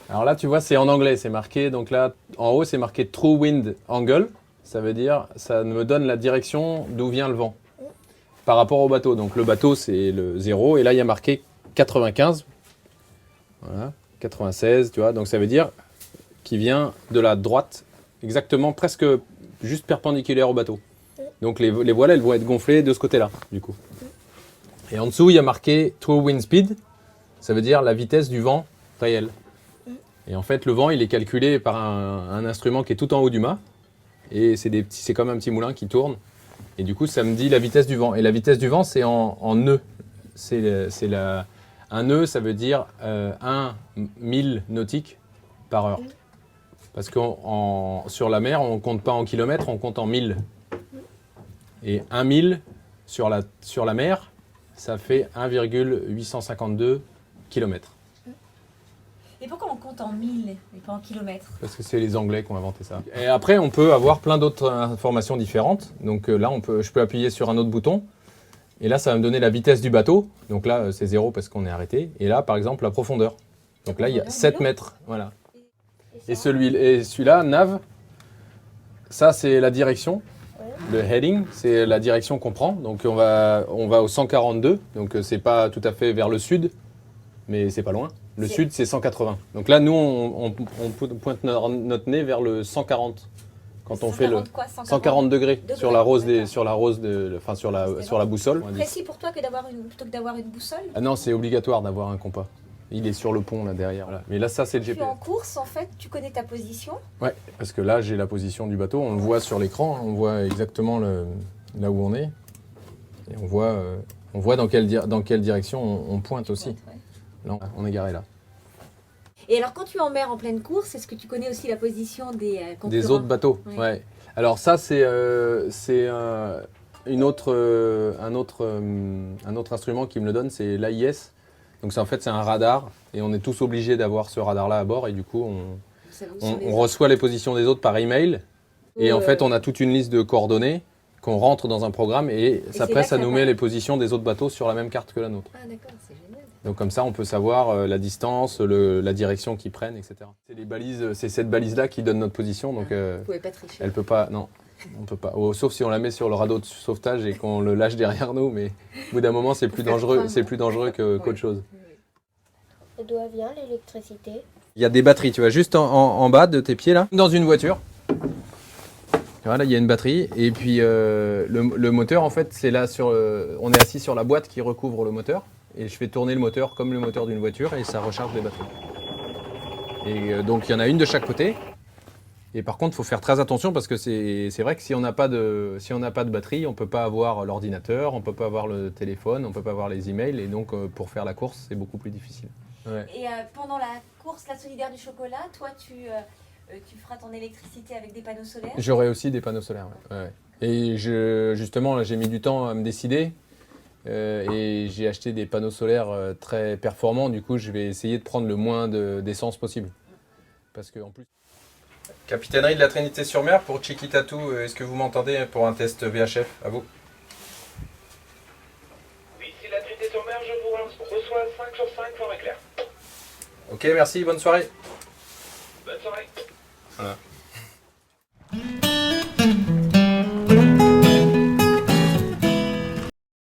Alors là, tu vois, c'est en anglais, c'est marqué. Donc là, en haut, c'est marqué True Wind Angle. Ça veut dire, ça me donne la direction d'où vient le vent par rapport au bateau. Donc le bateau, c'est le 0. Et là, il y a marqué 95. Voilà, 96, tu vois. Donc ça veut dire qu'il vient de la droite, exactement, presque juste perpendiculaire au bateau. Donc les voiles, elles vont être gonflées de ce côté-là, du coup. Et en dessous, il y a marqué True Wind Speed. Ça veut dire la vitesse du vent réel. Et en fait, le vent, il est calculé par un instrument qui est tout en haut du mât. Et c'est comme un petit moulin qui tourne. Et du coup, ça me dit la vitesse du vent. Et la vitesse du vent, c'est en nœuds. Un nœud, ça veut dire 1 1000 nautiques par heure. Parce que sur la mer, on ne compte pas en kilomètres, on compte en 1000. Et 1 1000 sur la mer, ça fait 1,852 km. Et pourquoi on compte en 1000 et pas en kilomètres? Parce que c'est les Anglais qui ont inventé ça. Et après, on peut avoir plein d'autres informations différentes. Donc là, je peux appuyer sur un autre bouton. Et là, ça va me donner la vitesse du bateau. Donc là, c'est 0 parce qu'on est arrêté. Et là, par exemple, la profondeur. Donc là, il y a 7 mètres. Voilà. Et celui-là, nav, ça, c'est la direction. Le heading, c'est la direction qu'on prend. Donc on va au 142. Donc c'est pas tout à fait vers le sud, mais c'est pas loin. Le sud, c'est 180. Donc là, nous, on pointe notre nez vers le 140. Quand on fait le 140 degrés sur la boussole. Précis pour toi plutôt que d'avoir une boussole? Ah non, c'est obligatoire d'avoir un compas. Il est sur le pont là derrière. Là. Mais là, ça, c'est le GPS. En course, en fait, tu connais ta position? Ouais, parce que là, j'ai la position du bateau. On le voit sur l'écran. On voit exactement là où on est. Et on voit dans quelle direction on pointe aussi. Là, on est garé là. Et alors, quand tu es en mer en pleine course, est-ce que tu connais aussi la position des concurrents? Des autres bateaux, ouais. Alors ça, c'est un autre instrument qui me le donne, c'est l'AIS. Donc en fait, c'est un radar et on est tous obligés d'avoir ce radar-là à bord et du coup, on reçoit les positions des autres par email. Et en fait, on a toute une liste de coordonnées qu'on rentre dans un programme et après, ça nous met les positions des autres bateaux sur la même carte que la nôtre. Ah d'accord, c'est génial. Donc comme ça, on peut savoir la distance, la direction qu'ils prennent, etc. C'est les balises, c'est cette balise-là qui donne notre position. Donc, vous pouvez pas tricher. Elle peut pas, non, on peut pas. Sauf si on la met sur le radeau de sauvetage et qu'on le lâche derrière nous, mais au bout d'un moment, c'est plus dangereux, qu'autre chose. Et d'où vient l'électricité? Il y a des batteries, tu vois, juste en bas de tes pieds là, dans une voiture. Voilà, il y a une batterie et puis le moteur, en fait, c'est là on est assis sur la boîte qui recouvre le moteur. Et je fais tourner le moteur comme le moteur d'une voiture et ça recharge les batteries. Et donc il y en a une de chaque côté. Et par contre, il faut faire très attention parce que c'est vrai que si on n'a pas de batterie, on ne peut pas avoir l'ordinateur, on ne peut pas avoir le téléphone, on ne peut pas avoir les emails. Et donc pour faire la course, c'est beaucoup plus difficile. Ouais. Et pendant la course, la solidaire du chocolat, toi tu feras ton électricité avec des panneaux solaires? J'aurai aussi des panneaux solaires. Ouais. Et justement, là, j'ai mis du temps à me décider. Et j'ai acheté des panneaux solaires très performants. Du coup, je vais essayer de prendre le moins d'essence possible. Parce que en plus... Capitainerie de la Trinité-sur-Mer pour Chiquitatou. Est-ce que vous m'entendez pour un test VHF? À vous. Oui, ici la Trinité-sur-Mer, je vous reçois 5 sur 5, forme éclair. Ok, merci, bonne soirée. Bonne soirée. Voilà.